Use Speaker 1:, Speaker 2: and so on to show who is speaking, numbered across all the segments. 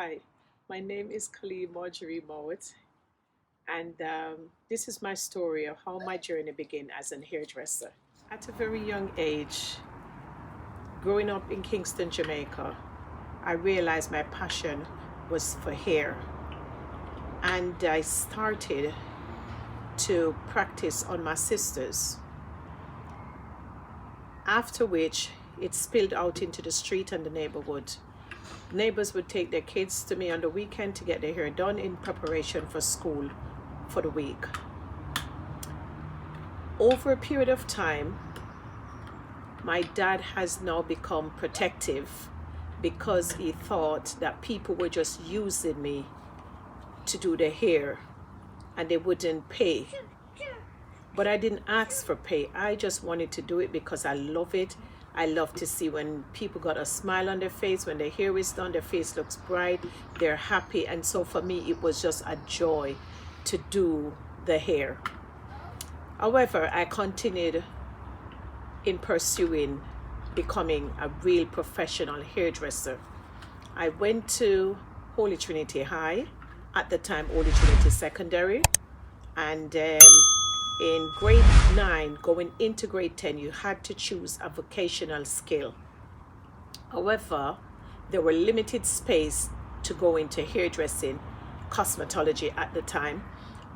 Speaker 1: Hi, my name is Kali Marjorie Mowat, and this is my story of how my journey began as an hairdresser. At a very young age, growing up in Kingston, Jamaica, I realized my passion was for hair, and I started to practice on my sisters, after which it spilled out into the street and the neighborhood. Neighbors would take their kids to me on the weekend to get their hair done in preparation for school for the week. Over a period of time, my dad has now become protective because he thought that people were just using me to do their hair and they wouldn't pay. But I didn't ask for pay. I just wanted to do it because I love it. I love to see when people got a smile on their face, when their hair is done, their face looks bright, they're happy. And so for me, it was just a joy to do the hair. However, I continued in pursuing becoming a real professional hairdresser. I went to Holy Trinity High, at the time Holy Trinity Secondary, and in grade 9 going into grade 10 you had to choose a vocational skill. However, there were limited space to go into hairdressing, cosmetology at the time,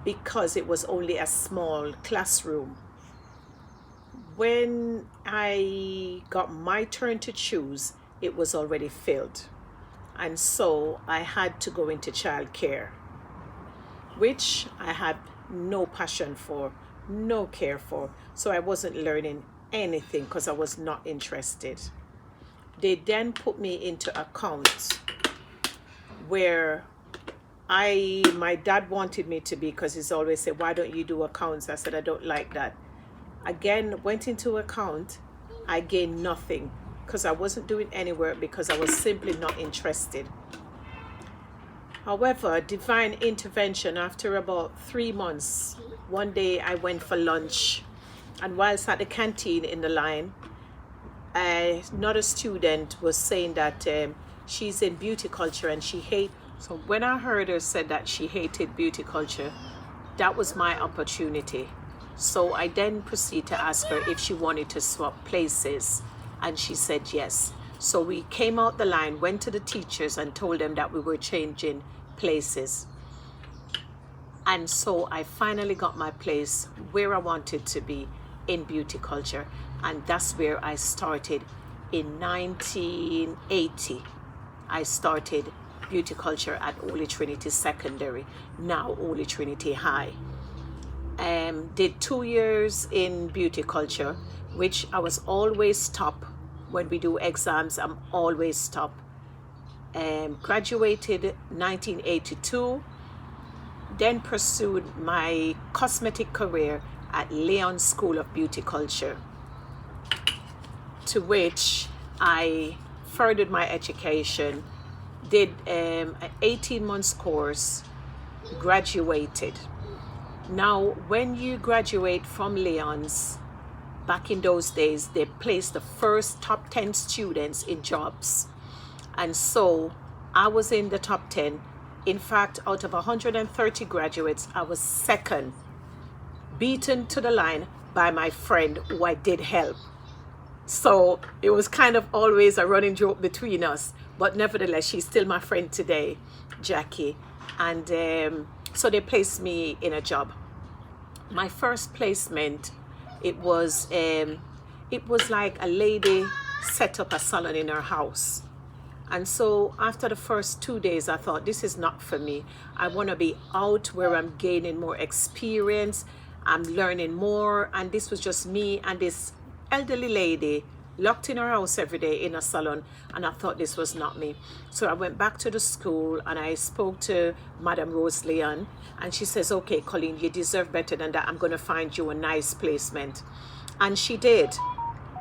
Speaker 1: because it was only a small classroom. When I got my turn to choose, it was already filled, and so I had to go into childcare, which I had no passion for, no care for. So I wasn't learning anything because I was not interested. They then put me into accounts where my dad wanted me to be, because he's always said, why don't you do accounts? I said, I don't like that. Again, went into account. I gained nothing because I wasn't doing any work because I was simply not interested. However, divine intervention, after about 3 months, one day I went for lunch, and whilst at the canteen in the line, another student was saying that she's in beauty culture and she hates. So when I heard her said that she hated beauty culture, that was my opportunity. So I then proceeded to ask her if she wanted to swap places, and she said yes. So we came out the line, went to the teachers and told them that we were changing places. And so I finally got my place where I wanted to be in beauty culture. And that's where I started in 1980. I started beauty culture at Holy Trinity Secondary, now Holy Trinity High. Did 2 years in beauty culture, which I was always top. When we do exams, I'm always top. Graduated 1982, then pursued my cosmetic career at Leon School of Beauty Culture, to which I furthered my education, did an 18 months course, graduated. Now, when you graduate from Leon's, back in those days, they placed the first top 10 students in jobs. And so I was in the top 10. In fact, out of 130 graduates, I was second, beaten to the line by my friend who I did help. So it was kind of always a running joke between us. But nevertheless, she's still my friend today, Jackie. And so they placed me in a job. My first placement, it was like a lady set up a salon in her house. And so after the first 2 days, I thought, this is not for me. I want to be out where I'm gaining more experience. I'm learning more. And this was just me and this elderly lady locked in her house every day in a salon. And I thought this was not me. So I went back to the school and I spoke to Madam Rose Leon. And she says, okay, Colleen, you deserve better than that. I'm going to find you a nice placement. And she did.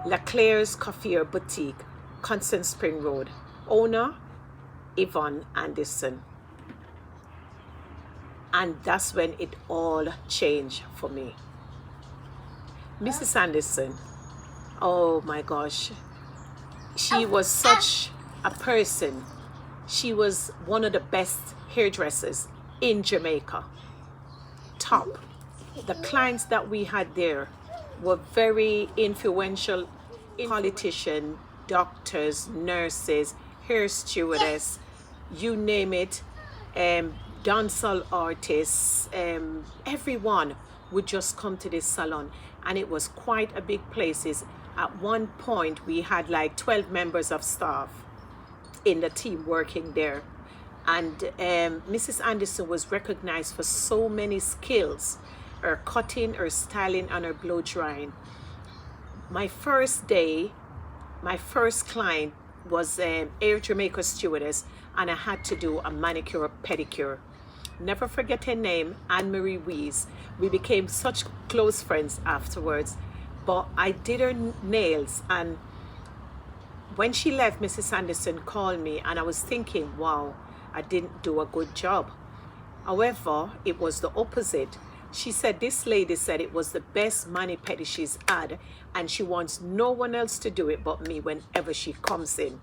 Speaker 1: La Claire's Coiffure Boutique, Constant Spring Road. Owner, Yvonne Anderson. And that's when it all changed for me. Mrs. Anderson, oh my gosh, she was such a person She was one of the best hairdressers in Jamaica. Top. The clients that we had there were very influential politicians, doctors, nurses, hair stewardess, you name it, dancehall artists, everyone would just come to this salon, and it was quite a big place. At one point we had like 12 members of staff in the team working there, and Mrs. Anderson was recognized for so many skills, her cutting, her styling, and her blow drying. My first day, my first client was Air Jamaica stewardess, and I had to do a manicure pedicure. Never forget her name, Anne-Marie Wees. We became such close friends afterwards, but I did her nails, and when she left, Mrs. Anderson called me, and I was thinking, wow, I didn't do a good job. However, it was the opposite. She said this lady said it was the best mani-pedi she's had, and she wants no one else to do it but me whenever she comes in.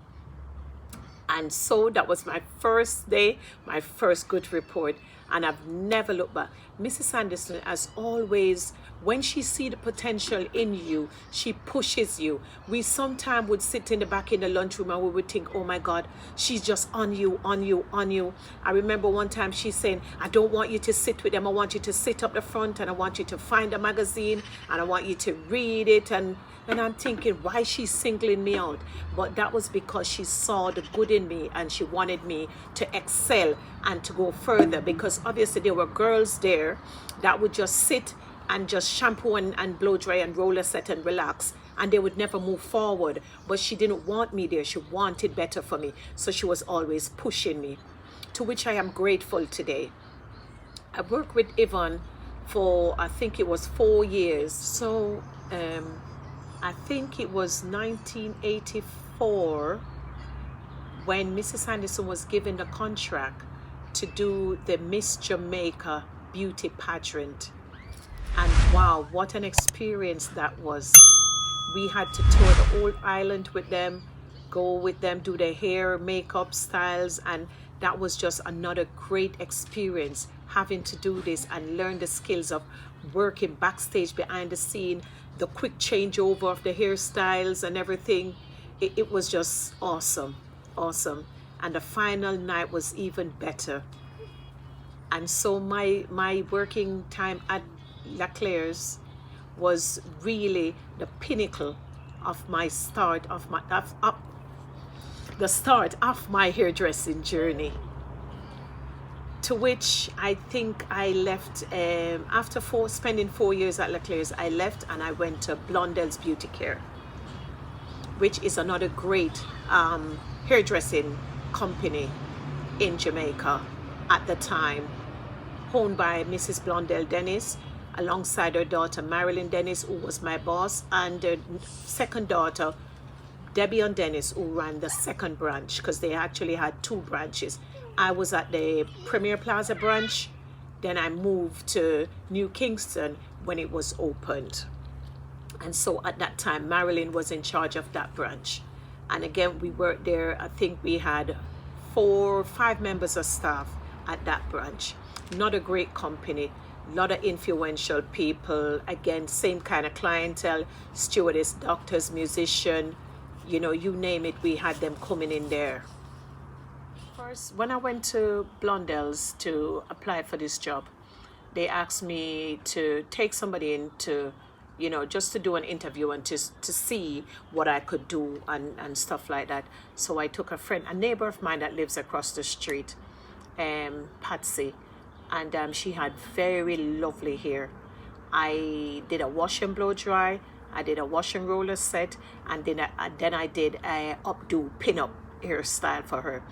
Speaker 1: And so that was my first day, my first good report, and I've never looked back. Mrs. Anderson, as always, when she sees the potential in you, she pushes you. We sometimes would sit in the back in the lunchroom and we would think, oh my God, she's just on you, on you, on you. I remember one time she's saying, I don't want you to sit with them. I want you to sit up the front, and I want you to find a magazine, and I want you to read it. And I'm thinking, why she's singling me out? But that was because she saw the good in me, and she wanted me to excel and to go further, because obviously there were girls there that would just sit and just shampoo and blow dry and roller set and relax, and they would never move forward. But she didn't want me there. She wanted better for me, so she was always pushing me, to which I am grateful today. I worked with Yvonne for, I think it was 4 years. So I think it was 1984 when Mrs. Anderson was given the contract to do the Miss Jamaica beauty pageant. And wow, what an experience that was. We had to tour the whole island with them, go with them, do their hair, makeup, styles, and that was just another great experience, having to do this and learn the skills of working backstage behind the scene, the quick changeover of the hairstyles and everything. It was just awesome, awesome. And the final night was even better. And so my working time at La Claire's was really the pinnacle of my start of my the start of my hairdressing journey, to which I think I left after spending 4 years at La Claire's. I left and I went to Blondell's Beauty Care, which is another great hairdressing company in Jamaica at the time, owned by Mrs. Blondell Dennis, alongside her daughter Marilyn Dennis, who was my boss, and her second daughter Debbie and Dennis, who ran the second branch, because they actually had 2 branches. I was at the Premier Plaza branch, then I moved to New Kingston when it was opened. And so at that time, Marilyn was in charge of that branch. And again, we worked there. I think we had 4 or 5 members of staff at that branch. Not a great company, a lot of influential people. Again, same kind of clientele, stewardess, doctors, musician, you know, you name it, we had them coming in there. First, when I went to Blondell's to apply for this job, they asked me to take somebody in to, you know, just to do an interview and to see what I could do and stuff like that. So I took a neighbor of mine that lives across the street, Patsy, and she had very lovely hair. I did a wash and blow dry, I did a wash and roller set, and then I did a updo pin-up hairstyle for her,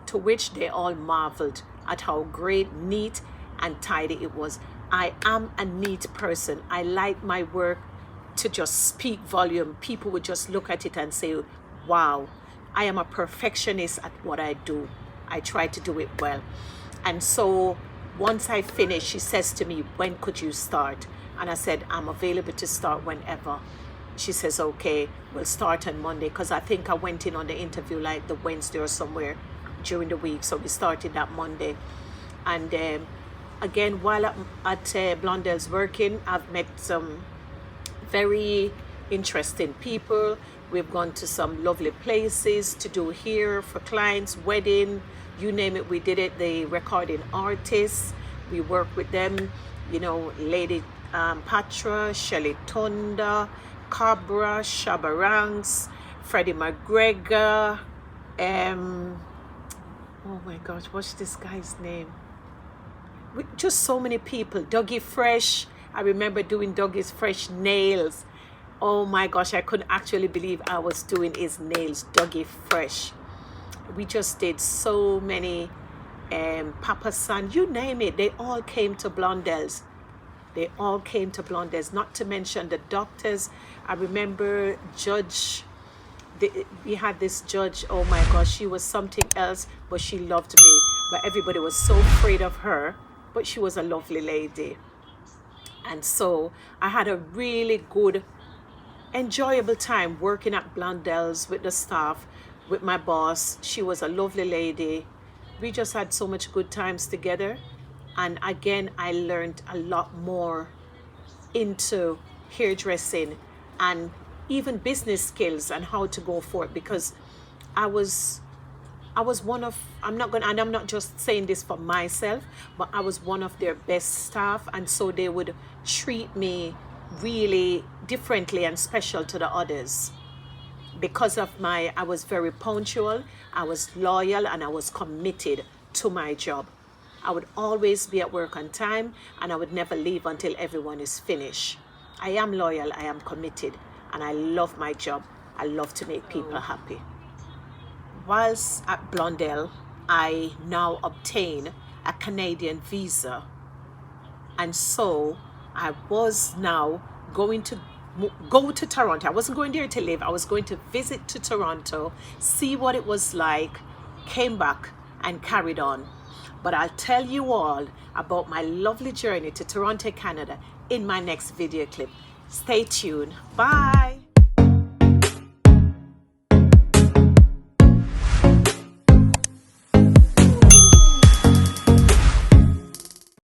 Speaker 1: to which they all marveled at how great, neat, and tidy it was. I am a neat person. I like my work to just speak volume. People would just look at it and say, wow, I am a perfectionist at what I do. I try to do it well. And so once I finished, she says to me, when could you start? And I said, I'm available to start whenever. She says, okay, we'll start on Monday, because I think I went in on the interview like the Wednesday or somewhere during the week. So we started that Monday. And again, while at Blondell's working, I've met some very interesting people. We've gone to some lovely places to do here for clients, wedding, you name it, we did it. The recording artists, we work with them, you know, Lady Patra, Shelley Tonda, Cabra, Shabba Ranks, Freddie McGregor, oh my gosh, what's this guy's name? Just so many people. Dougie Fresh, I remember doing Dougie's Fresh nails. Oh my gosh, I couldn't actually believe I was doing his nails, Dougie Fresh. We just did so many, Papa San, you name it, they all came to Blondell's. They all came to Blondell's, not to mention the doctors. I remember we had this judge, oh my gosh, she was something else, but she loved me. But everybody was so afraid of her, but she was a lovely lady. And so I had a really good, enjoyable time working at Blondell's with the staff, with my boss. She was a lovely lady. We just had so much good times together. And again, I learned a lot more into hairdressing and even business skills and how to go for it, because I was one of, I'm not just saying this for myself, but I was one of their best staff, and so they would treat me really differently and special to the others because of I was very punctual, I was loyal, and I was committed to my job. I would always be at work on time, and I would never leave until everyone is finished. I am loyal, I am committed, and I love my job. I love to make people happy. Whilst at Blondell, I now obtain a Canadian visa, and so I was now going to go to Toronto. I wasn't going there to live. I was going to visit to Toronto, see what it was like, came back and carried on. But I'll tell you all about my lovely journey to Toronto, Canada in my next video clip. Stay tuned. Bye.